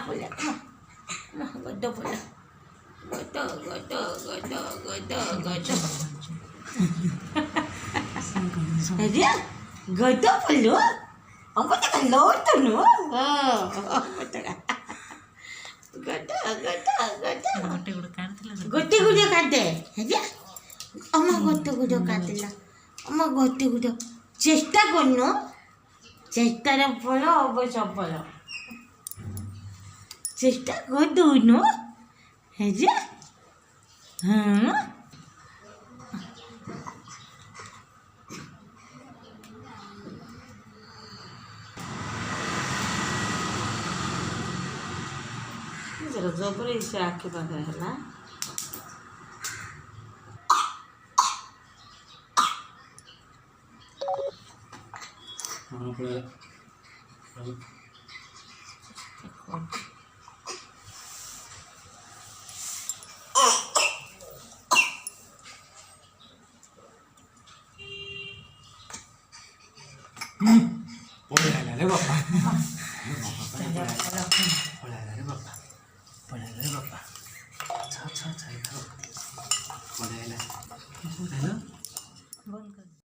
फुल्या गड्ड फुल्या गड्ड गड्ड गड्ड गड्ड गड्ड अरे गड्ड फुल्ಲು अंगोटे लोटनु गड्ड गड्ड गड्ड गोटे गुड़े काटे अम्म गोटे गुड़ काटिला अम्म गोटे गुड़ चेष्टा करनु चेष्टार फल हम सफल चेष्टा कर दूनु है जे हाँ जरा जबरी से आखि पाखे है पळायला रे बाप्पा पळायला रे बाप्पा पळायला रे बाप्पा छा छा छा पळायला बंद कर